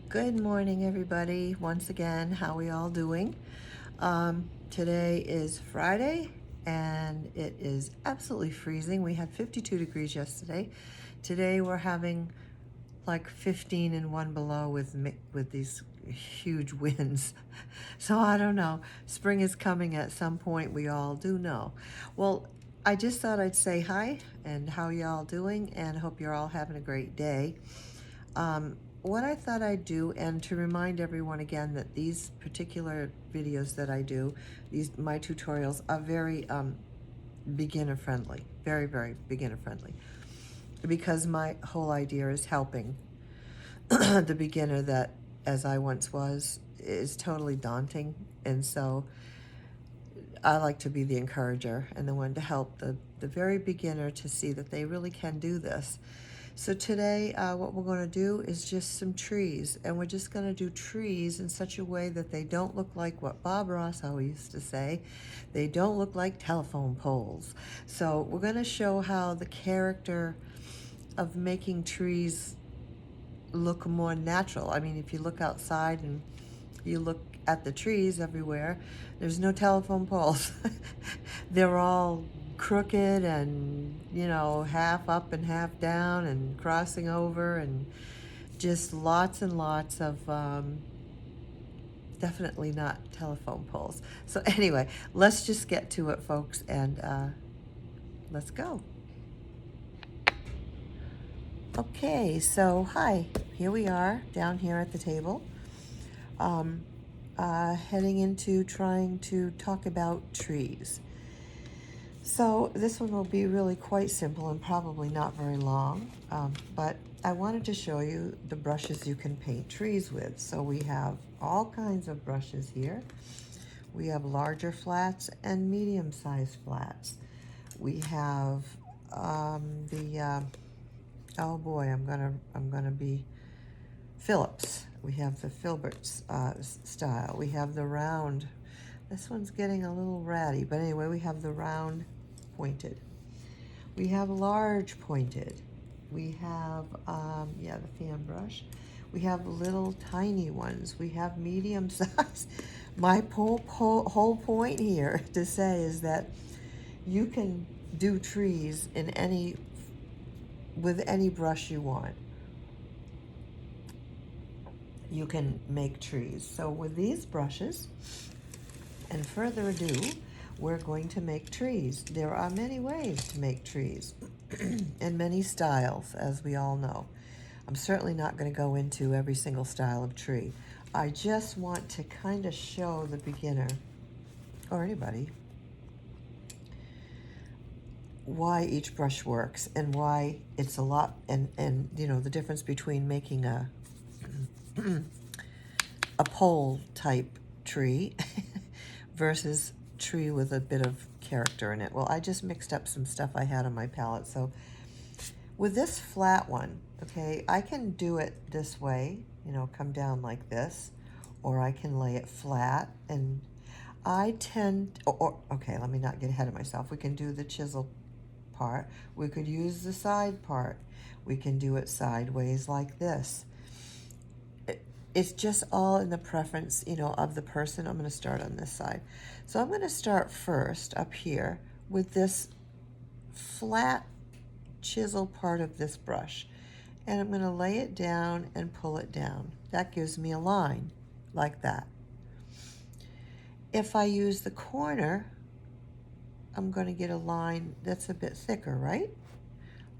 Good morning, everybody. Once again, how we all doing? Today is Friday, and it is absolutely freezing. We had 52 degrees yesterday. Today we're having like 15 and one below with these huge winds. So I don't know. Spring is coming at some point. We all do know. Well, I just thought I'd say hi and how y'all doing, and hope you're all having a great day. What I thought I'd do, and to remind everyone again that these particular videos that I do, my tutorials are very beginner friendly, very beginner friendly, because my whole idea is helping the beginner that, as I once was, is totally daunting. And so I like to be the encourager and the one to help the very beginner to see that they really can do this. So today, what we're going to do is just some trees, and we're just going to do trees in such a way that they don't look like what Bob Ross always used to say. They don't look like telephone poles. So we're going to show how the character of making trees look more natural. I mean, if you look outside and you look at the trees everywhere, there's no telephone poles. They're all crooked and, half up and half down and crossing over, and just lots and lots of definitely not telephone poles. So anyway, let's just get to it, folks, and let's go. Okay, so hi, here we are down here at the table. Heading into trying to talk about trees. So this one will be really quite simple and probably not very long, but I wanted to show you the brushes you can paint trees with. So we have all kinds of brushes here. We have larger flats and medium-sized flats. We have oh boy, I'm gonna be Phillips. We have the Filberts style. We have the round. This one's getting a little ratty, but anyway, we have the round pointed. We have large pointed. We have, the fan brush. We have little tiny ones. We have medium size. My whole point here to say is that you can do trees with any brush you want. You can make trees. So with these brushes, and further ado, we're going to make trees. There are many ways to make trees and many styles, as we all know. I'm certainly not going to go into every single style of tree. I just want to kind of show the beginner, or anybody, why each brush works and why it's a lot, and the difference between making a pole type tree versus tree with a bit of character in it. Well, I just mixed up some stuff I had on my palette. So with this flat one, okay, I can do it this way, come down like this, or I can lay it flat. And I tend, okay, let me not get ahead of myself. We can do the chisel part. We could use the side part. We can do it sideways like this. It's just all in the preference, of the person. I'm going to start on this side. So I'm going to start first up here with this flat chisel part of this brush. And I'm going to lay it down and pull it down. That gives me a line like that. If I use the corner, I'm going to get a line that's a bit thicker, right?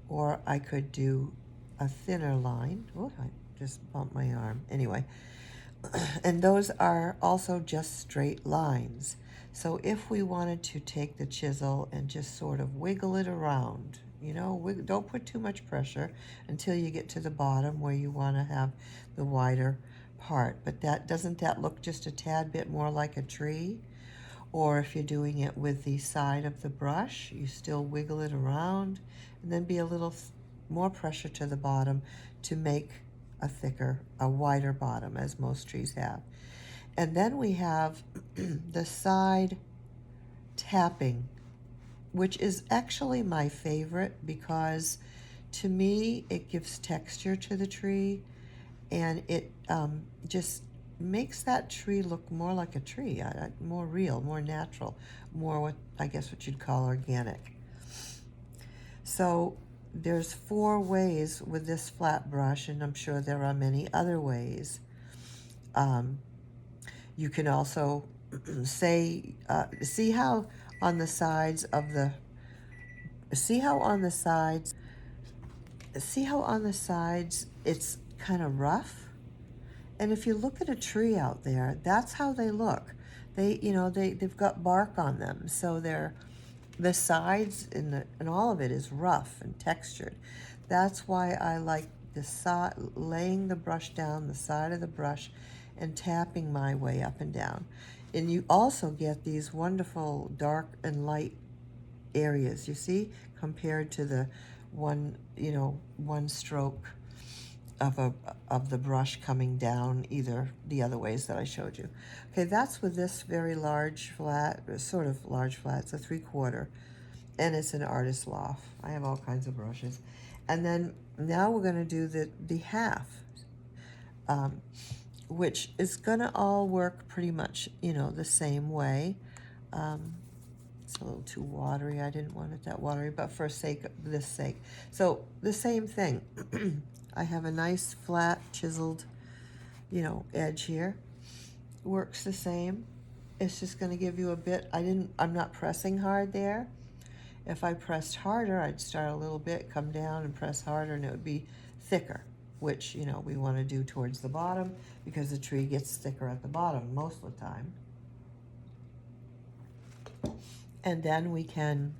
Or I could do a thinner line. Oh, I just bumped my arm. Anyway, and those are also just straight lines. So if we wanted to take the chisel and just sort of wiggle it around, don't put too much pressure until you get to the bottom where you want to have the wider part. But doesn't that look just a tad bit more like a tree? Or if you're doing it with the side of the brush, you still wiggle it around, and then be a little more pressure to the bottom to make a wider bottom, as most trees have. And then we have the side tapping, which is actually my favorite because to me it gives texture to the tree, and it just makes that tree look more like a tree, more real, more natural, more what I guess what you'd call organic. So there's 4 ways with this flat brush, and I'm sure there are many other ways. Um, you can also say, see how on the sides of the, see how on the sides, see how on the sides it's kind of rough? And if you look at a tree out there, that's how they look. They've got bark on them, so the sides and all of it is rough and textured. That's why I like the side, laying the brush down the side of the brush and tapping my way up and down. And you also get these wonderful dark and light areas, you see, compared to the one stroke of the brush coming down either the other ways that I showed you. Okay, that's with this very large flat, sort of large flat. It's a 3/4, and it's an artist's loft. I have all kinds of brushes. And then now we're going to do the half, um, which is going to all work pretty much, the same way. It's a little too watery. I didn't want it that watery, but for this sake. So the same thing. I have a nice flat chiseled, edge here. Works the same. It's just going to give you a bit. I'm not pressing hard there. If I pressed harder, I'd start a little bit, come down and press harder, and it would be thicker, which, we want to do towards the bottom because the tree gets thicker at the bottom most of the time. And then we can,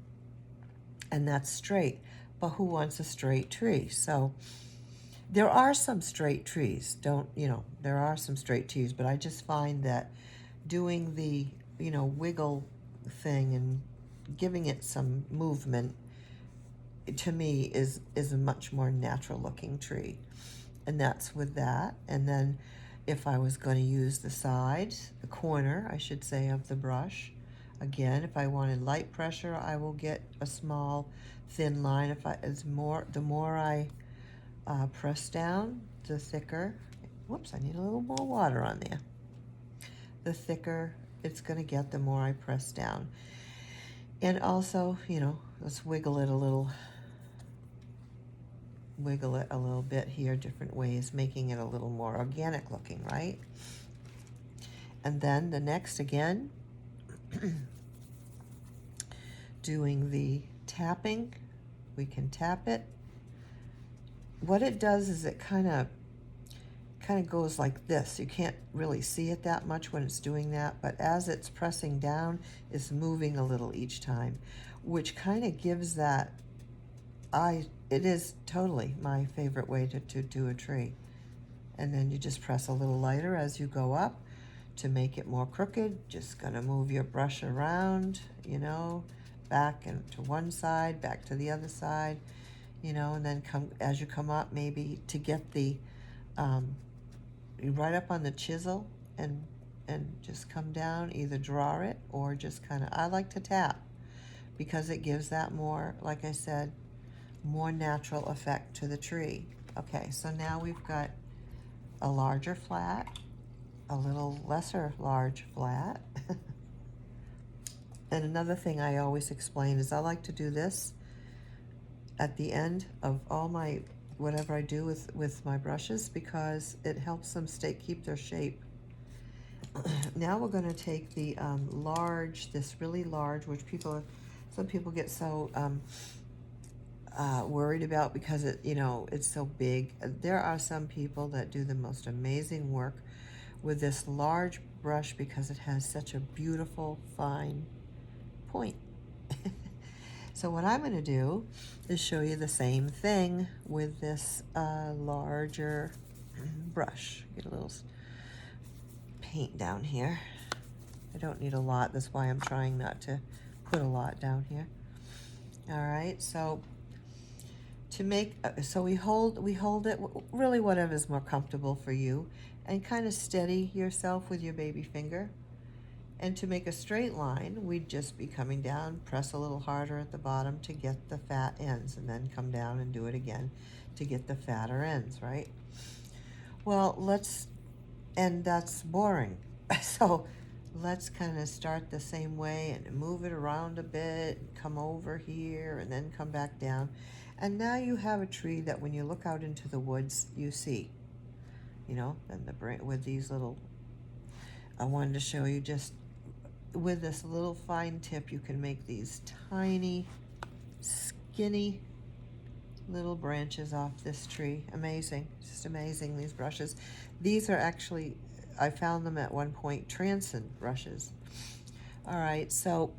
and that's straight, but who wants a straight tree? So there are some straight trees, there are some straight trees, but I just find that doing the, wiggle thing and giving it some movement, to me, is a much more natural looking tree. And that's with that. And then if I was going to use the side, the corner, I should say, of the brush, again, if I wanted light pressure, I will get a small thin line. The more I press down, the thicker, whoops, I need a little more water on there. The thicker it's going to get, the more I press down. And also, let's wiggle it a little bit here, different ways, making it a little more organic looking, right? And then the next, again, doing the tapping, we can tap it. What it does is it kind of goes like this. You can't really see it that much when it's doing that, but as it's pressing down, it's moving a little each time, which kind of gives that, it is totally my favorite way to do a tree. And then you just press a little lighter as you go up to make it more crooked. Just gonna move your brush around, back and to one side, back to the other side, and then as you come up, maybe to get the right up on the chisel and just come down, either draw it or just I like to tap because it gives that more, like I said, more natural effect to the tree. Okay, so now we've got a larger flat, a little lesser large flat. And another thing I always explain is I like to do this at the end of all my whatever I do with my brushes because it helps them keep their shape. Now we're going to take the this really large, which some people get so worried about because it's so big. There are some people that do the most amazing work with this large brush because it has such a beautiful fine point. So what I'm going to do is show you the same thing with this larger brush. Get a little paint down here. I don't need a lot. That's why I'm trying not to put a lot down here. All right, so we hold it really whatever's more comfortable for you, and kind of steady yourself with your baby finger. And to make a straight line, we'd just be coming down, press a little harder at the bottom to get the fat ends, and then come down and do it again to get the fatter ends, right? Well, and that's boring. So let's kind of start the same way and move it around a bit, and come over here and then come back down. And now you have a tree that when you look out into the woods, you see, and with these little, I wanted to show you just with this little fine tip, you can make these tiny, skinny little branches off this tree. Amazing, just amazing, these brushes. These are actually, I found them at one point, transit brushes. All right, so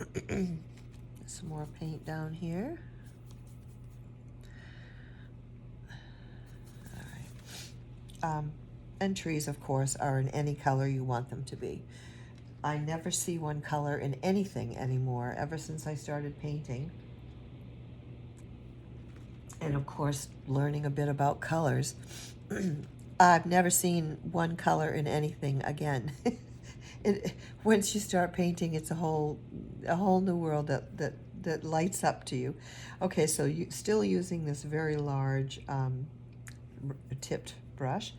some more paint down here. All right. And trees, of course, are in any color you want them to be. I never see one color in anything anymore, ever since I started painting. And of course, learning a bit about colors. I've never seen one color in anything again. Once you start painting, it's a whole new world that lights up to you. Okay, so you still using this very large tipped brush.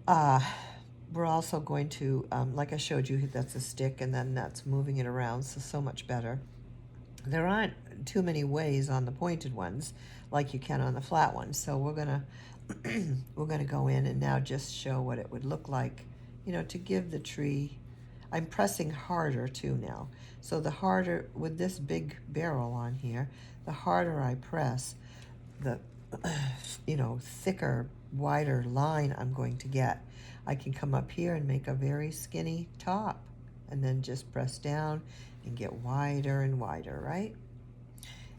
We're also going to, like I showed you, that's a stick, and then that's moving it around, so much better. There aren't too many ways on the pointed ones like you can on the flat ones, so we're gonna go in and now just show what it would look like, to give the tree. I'm pressing harder too now, so the harder, with this big barrel on here, the harder I press, the thicker, wider line I'm going to get. I can come up here and make a very skinny top and then just press down and get wider and wider, right?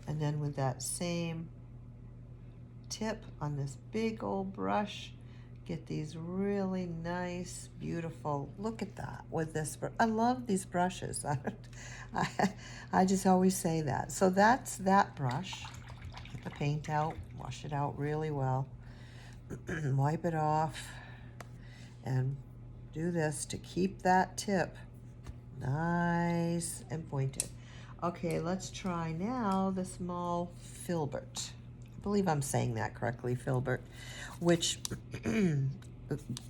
And then with that same tip on this big old brush, get these really nice, beautiful, look at that with this. I love these brushes. I just always say that. So that's that brush. Get the paint out, wash it out really well, wipe it off, and do this to keep that tip nice and pointed. Okay, let's try now the small filbert. I believe I'm saying that correctly, filbert, which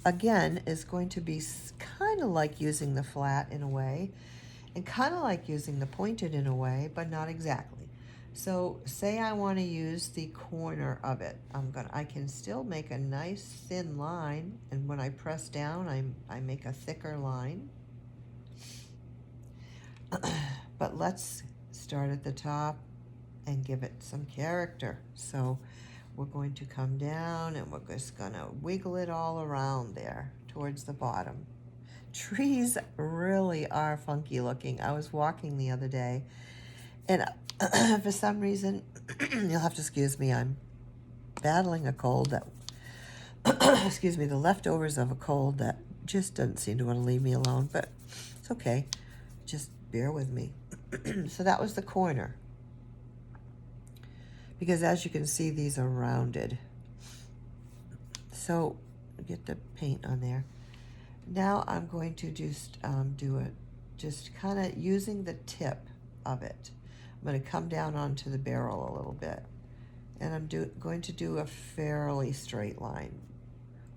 again is going to be kind of like using the flat in a way, and kind of like using the pointed in a way, but not exactly. So say I want to use the corner of it. I can still make a nice thin line, and when I press down, I make a thicker line. But let's start at the top and give it some character. So we're going to come down and we're just gonna wiggle it all around there towards the bottom. Trees really are funky looking. I was walking the other day, and for some reason, you'll have to excuse me, I'm battling a cold that, excuse me, the leftovers of a cold that just doesn't seem to want to leave me alone, but it's okay. Just bear with me. So that was the corner. Because as you can see, these are rounded. So get the paint on there. Now I'm going to just do it, just kind of using the tip of it. I'm going to come down onto the barrel a little bit. And I'm going to do a fairly straight line.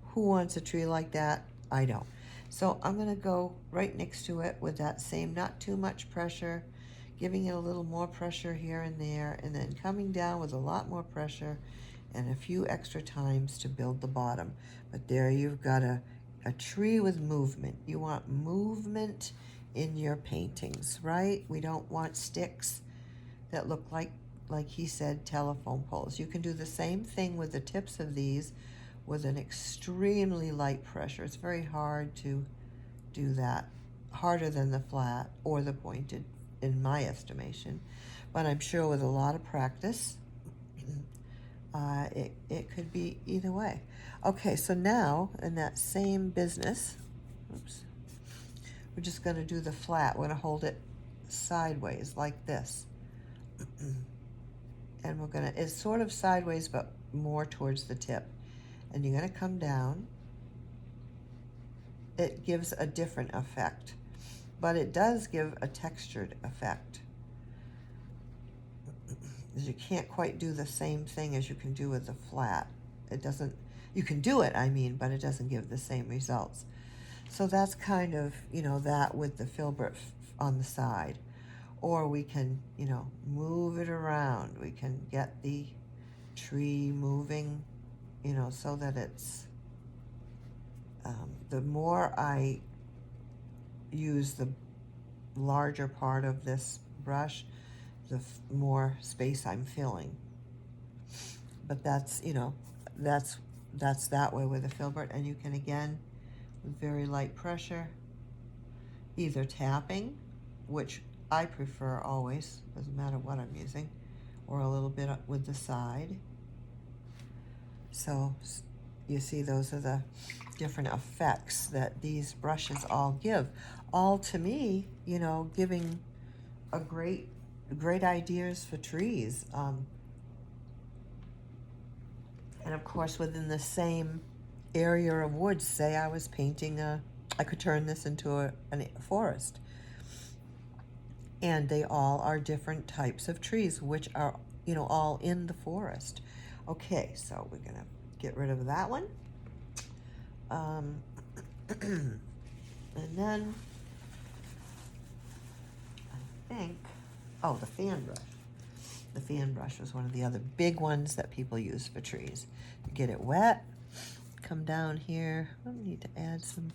Who wants a tree like that? I don't. So I'm going to go right next to it with that same, not too much pressure, giving it a little more pressure here and there, and then coming down with a lot more pressure and a few extra times to build the bottom. But there you've got a tree with movement. You want movement in your paintings, right? We don't want sticks that look like he said, telephone poles. You can do the same thing with the tips of these with an extremely light pressure. It's very hard to do that, harder than the flat or the pointed, in my estimation. But I'm sure with a lot of practice, it could be either way. Okay, so now in that same business, oops, we're just going to do the flat. We're going to hold it sideways like this. And we're going to, it's sort of sideways, but more towards the tip. And you're going to come down. It gives a different effect, but it does give a textured effect. You can't quite do the same thing as you can do with the flat. It doesn't, You can do it, I mean, but it doesn't give the same results. So that's kind of, that with the filbert on the side. Or we can, move it around. We can get the tree moving, so that it's, the more I use the larger part of this brush, the more space I'm filling. But that's, that's that way with the filbert. And you can, again, with very light pressure, either tapping, which I prefer always, doesn't matter what I'm using, or a little bit with the side. So you see, those are the different effects that these brushes all give. All, to me, giving a great ideas for trees. And of course, within the same area of woods, say I was painting I could turn this into a forest. And they all are different types of trees, which are, all in the forest. Okay, so we're gonna get rid of that one. And then I think, oh, the fan brush. The fan brush was one of the other big ones that people use for trees. You get it wet, come down here. I need to add some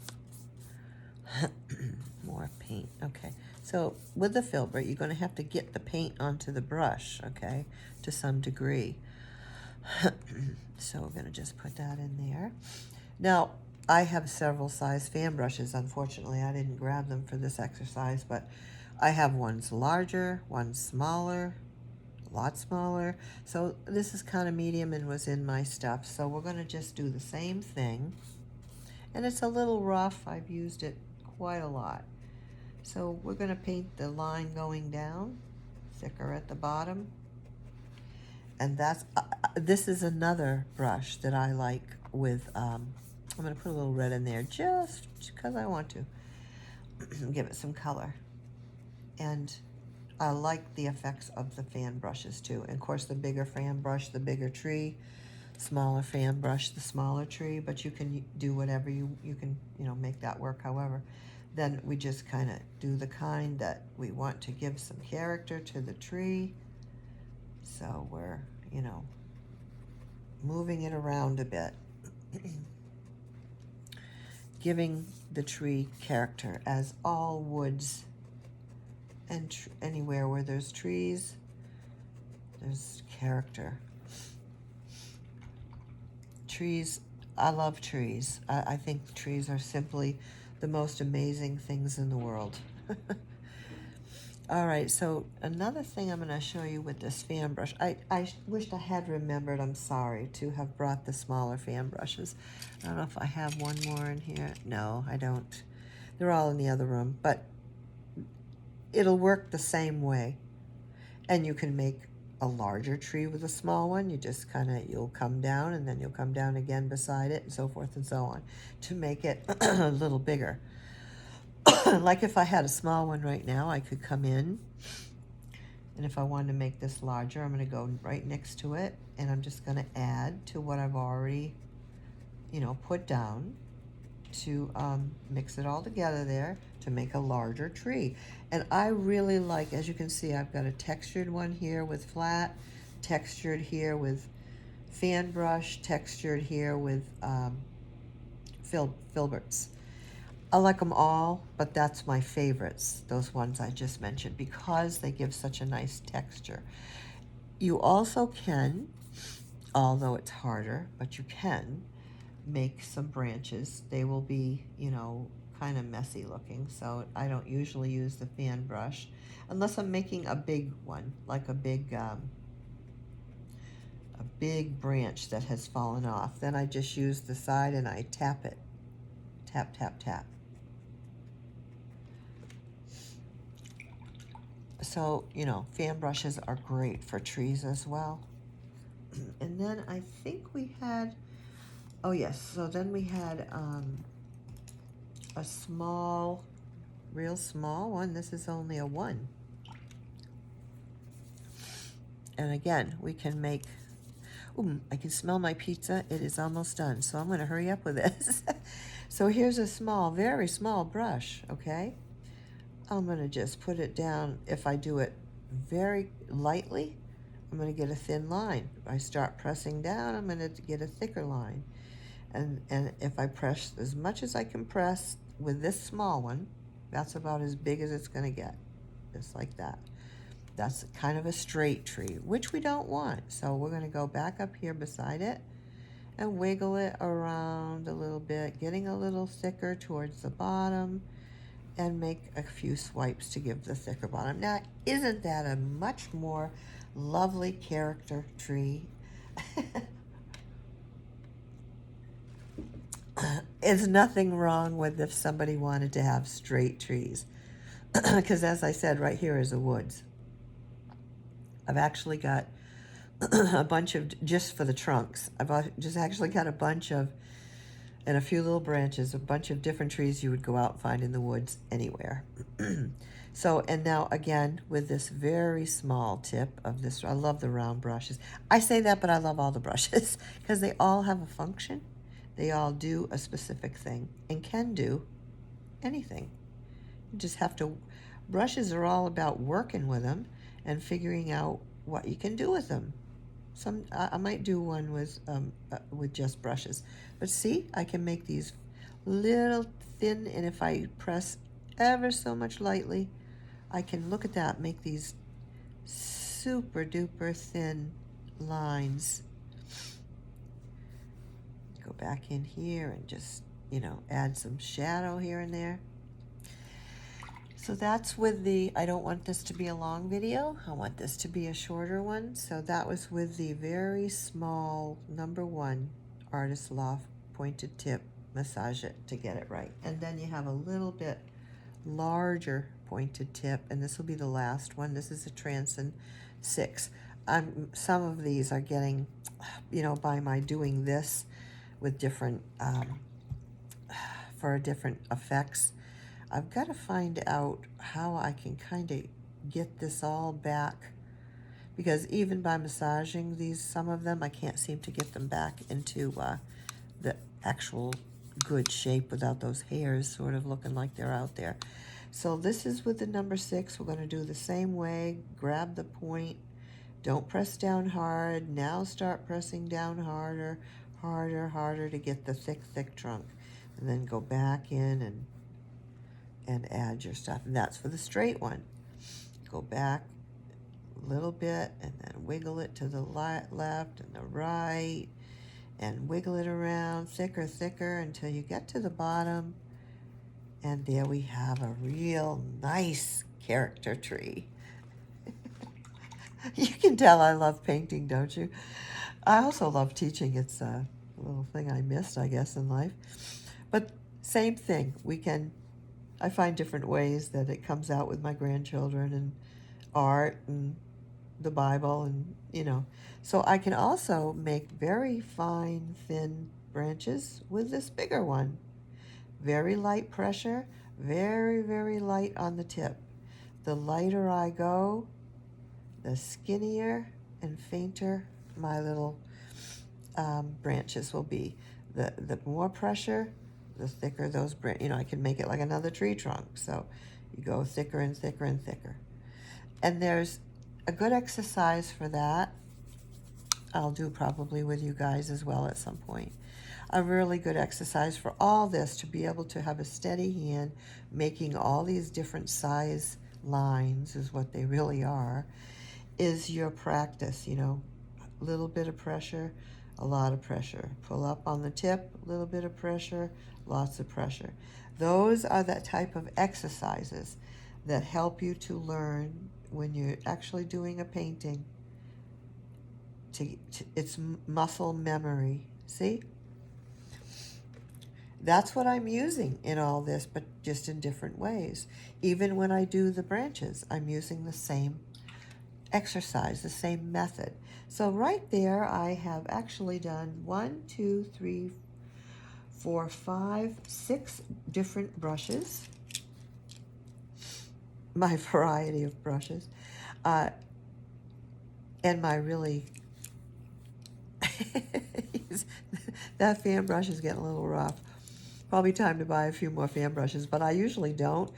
more paint. Okay, so with the filbert, you're going to have to get the paint onto the brush, okay, to some degree. So we're going to just put that in there. Now, I have several size fan brushes. Unfortunately, I didn't grab them for this exercise, but I have ones larger, ones smaller, a lot smaller. So this is kind of medium and was in my stuff. So we're going to just do the same thing. And it's a little rough. I've used it quite a lot. So we're going to paint the line going down, thicker at the bottom. And that's, this is another brush that I like with, I'm going to put a little red in there just because I want to give it some color. And I like the effects of the fan brushes too. And of course, the bigger fan brush, the bigger tree, smaller fan brush, the smaller tree, but you can do whatever you can, make that work however. Then we just kind of do the kind that we want to give some character to the tree. So we're, moving it around a bit. Giving the tree character, as all woods and anywhere where there's trees, there's character. Trees, I love trees. I think trees are simply the most amazing things in the world. All right, so another thing I'm going to show you with this fan brush. I wished I had remembered, I'm sorry, to have brought the smaller fan brushes. I don't know if I have one more in here. No, I don't. They're all in the other room, but it'll work the same way. And you can make a larger tree with a small one. You just you'll come down and then you'll come down again beside it and so forth and so on to make it a little bigger. Like if I had a small one right now, I could come in, and if I wanted to make this larger, I'm going to go right next to it, and I'm just going to add to what I've already, put down to mix it all together there to make a larger tree. And I really like, as you can see, I've got a textured one here with flat, textured here with fan brush, textured here with filberts. I like them all, but that's my favorites, those ones I just mentioned, because they give such a nice texture. You also can, although it's harder, but you can make some branches. They will be, kind of messy looking, so I don't usually use the fan brush unless I'm making a big one, like a big branch that has fallen off. Then I just use the side and I tap it. Tap, tap, tap. So, fan brushes are great for trees as well. And then I think we had, oh yes, so then we had a small, real small one. This is only a 1. And again, we can make, I can smell my pizza. It is almost done, so I'm going to hurry up with this. So here's a small, very small brush, okay? I'm going to just put it down. If I do it very lightly, I'm going to get a thin line. If I start pressing down, I'm going to get a thicker line. And if I press as much as I can press with this small one, that's about as big as it's going to get, just like that. That's kind of a straight tree, which we don't want. So we're going to go back up here beside it and wiggle it around a little bit, getting a little thicker towards the bottom, and make a few swipes to give the thicker bottom. Now, isn't that a much more lovely character tree? It's nothing wrong with if somebody wanted to have straight trees. Because as I said, right here is the woods. I've actually got a bunch of, just for the trunks, I've just actually got a bunch of, and a few little branches, a bunch of different trees you would go out and find in the woods anywhere. So, and now again, with this very small tip of this, I love the round brushes. I say that, but I love all the brushes because they all have a function. They all do a specific thing and can do anything. You just have to, brushes are all about working with them and figuring out what you can do with them. I might do one with just brushes, but see, I can make these little thin, and if I press ever so much lightly, I can, look at that, make these super duper thin lines. Go back in here and just, add some shadow here and there. So that's with the, I don't want this to be a long video. I want this to be a shorter one. So that was with the very small #1 Artist Loft pointed tip. Massage it to get it right. And then you have a little bit larger pointed tip, and this will be the last one. This is a Transon 6. Some of these are getting, by my doing this with different, for different effects, I've got to find out how I can kind of get this all back, because even by massaging these, some of them, I can't seem to get them back into the actual good shape without those hairs sort of looking like they're out there. So this is with the #6. We're going to do the same way. Grab the point. Don't press down hard. Now start pressing down harder, harder, harder to get the thick, thick trunk. And then go back in and add your stuff. And that's for the straight one. Go back a little bit and then wiggle it to the left and the right and wiggle it around thicker, thicker until you get to the bottom. And there we have a real nice character tree. You can tell I love painting, don't you? I also love teaching. It's a little thing I missed, I guess, in life. But same thing. I find different ways that it comes out with my grandchildren and art and the Bible and, So I can also make very fine, thin branches with this bigger one. Very light pressure, very, very light on the tip. The lighter I go, the skinnier and fainter my little branches will be. The more pressure, the thicker those branches. I can make it like another tree trunk. So you go thicker and thicker and thicker. And there's a good exercise for that. I'll do probably with you guys as well at some point. A really good exercise for all this, to be able to have a steady hand making all these different size lines, is what they really are, is your practice. A little bit of pressure, a lot of pressure. Pull up on the tip, a little bit of pressure, lots of pressure. Those are the type of exercises that help you to learn when you're actually doing a painting. It's muscle memory. See? That's what I'm using in all this, but just in different ways. Even when I do the branches, I'm using the same exercise, the same method. So right there, I have actually done 1, 2, 3, 4, 5, 6 different brushes. My variety of brushes. And my really That fan brush is getting a little rough. Probably time to buy a few more fan brushes, but I usually don't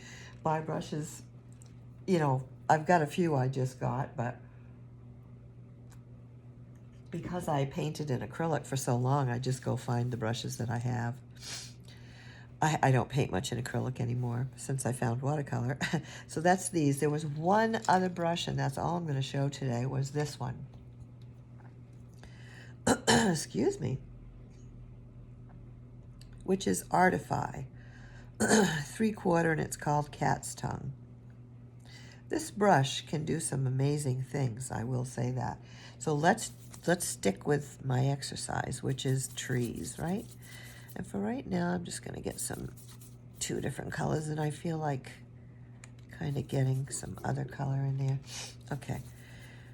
buy brushes. You know, I've got a few I just got, but because I painted in acrylic for so long, I just go find the brushes that I have. I don't paint much in acrylic anymore since I found watercolor. So that's these. There was one other brush, and that's all I'm going to show today, was this one. Excuse me. Which is Artify. 3/4, and it's called Cat's Tongue. This brush can do some amazing things, I will say that. So let's stick with my exercise, which is trees, right? And for right now, I'm just going to get two different colors, and I feel like kind of getting some other color in there. Okay,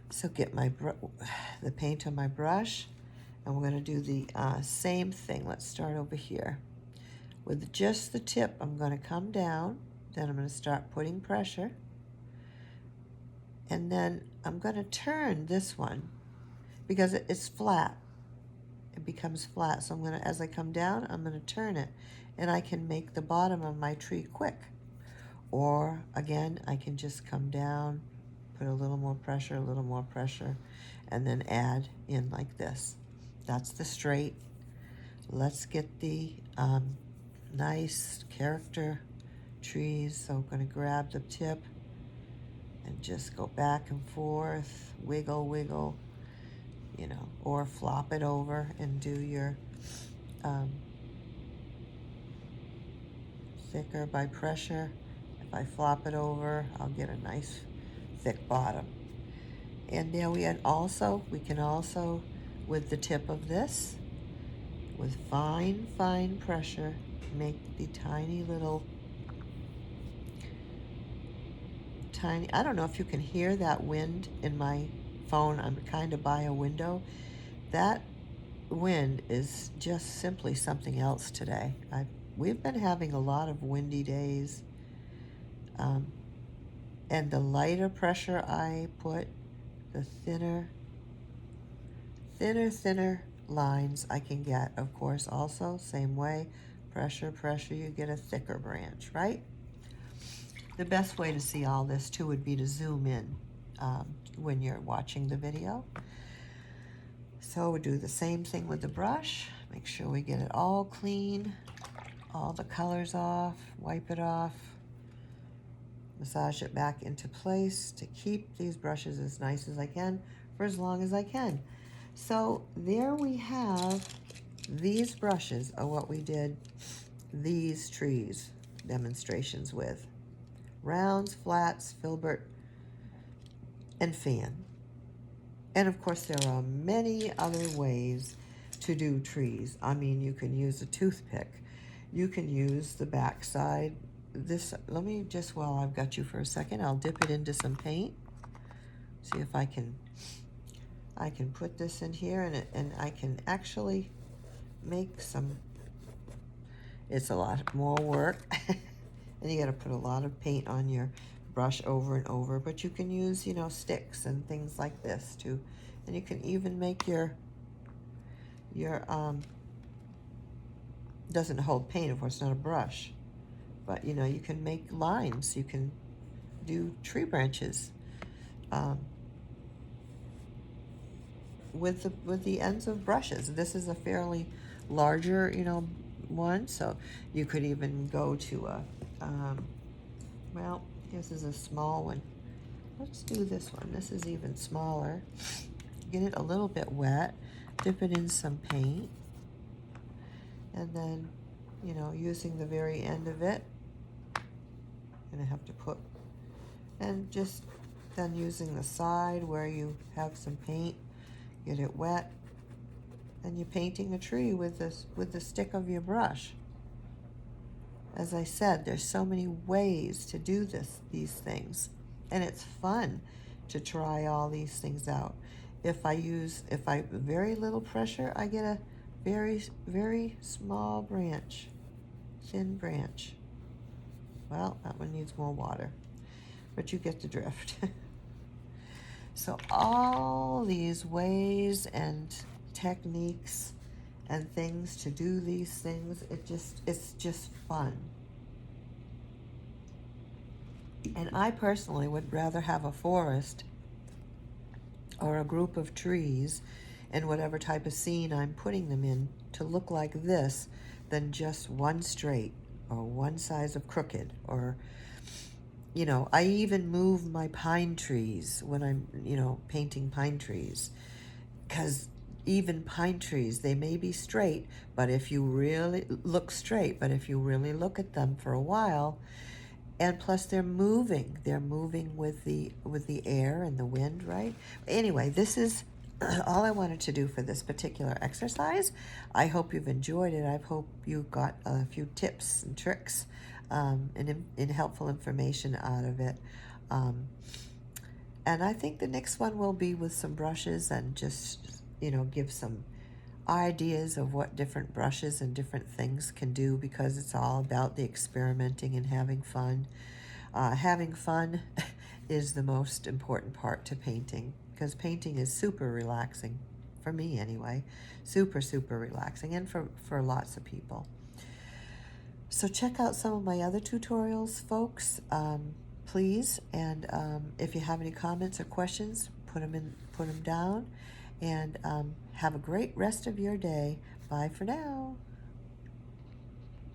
so get the paint on my brush, and we're going to do the same thing. Let's start over here. With just the tip, I'm going to come down, then I'm going to start putting pressure, and then I'm going to turn this one because it's flat. It becomes flat, so I'm going to, as I come down, I'm going to turn it, and I can make the bottom of my tree quick. Or, again, I can just come down, put a little more pressure, and then add in like this. That's the straight. Let's get the nice character trees. So I'm going to grab the tip and just go back and forth, wiggle, wiggle, you know, or flop it over and do your thicker by pressure. If I flop it over, I'll get a nice thick bottom. And there we can also, with the tip of this, with fine, fine pressure, make the tiny little, I don't know if you can hear that wind in my phone. I'm kind of by a window. That wind is just simply something else today. We've been having a lot of windy days. And the lighter pressure I put, the thinner lines I can get. Of course, also, same way, pressure, you get a thicker branch, right? The best way to see all this, too, would be to zoom in when you're watching the video. So we do the same thing with the brush. Make sure we get it all clean, all the colors off, wipe it off, massage it back into place to keep these brushes as nice as I can for as long as I can. So there we have, these brushes are what we did these trees demonstrations with. Rounds, flats, filbert, and fan. And of course there are many other ways to do trees. I mean, you can use a toothpick. You can use the backside. Let me just, while I've got you for a second, I'll dip it into some paint. See if I can put this in here, and I can actually make some, it's a lot more work. And you got to put a lot of paint on your brush over and over, but you can use, you know, sticks and things like this too. And you can even make your doesn't hold paint, of course, not a brush, but you know, you can make lines, you can do tree branches with the ends of brushes. This is a fairly larger, you know, one, so you could even go to a well, this is a small one. Let's do this one. This is even smaller. Get it a little bit wet, dip it in some paint, and then, you know, using the very end of it, I'm gonna have to put, and just then using the side where you have some paint, get it wet, and you're painting a tree with the stick of your brush. As I said, there's so many ways to do these things, and it's fun to try all these things out. If I very little pressure, I get a very, very small branch, thin branch. Well, that one needs more water, but you get the drift. So all these ways and techniques and things to do these things. It's just fun. And I personally would rather have a forest or a group of trees and whatever type of scene I'm putting them in to look like this than just one straight or one size of crooked. Or, you know, I even move my pine trees when I'm, you know, painting pine trees, because even pine trees, they may be straight, but if you really look straight, but if you really look at them for a while, and plus they're moving with the air and the wind, right? Anyway, this is all I wanted to do for this particular exercise. I hope you've enjoyed it. I hope you got a few tips and tricks, and helpful information out of it. And I think the next one will be with some brushes, and just, you know, give some ideas of what different brushes and different things can do, because it's all about the experimenting and having fun. Having fun is the most important part to painting, because painting is super relaxing, for me anyway. Super, super relaxing, and for lots of people. So check out some of my other tutorials, folks, please. And if you have any comments or questions, put them down. And have a great rest of your day. Bye for now.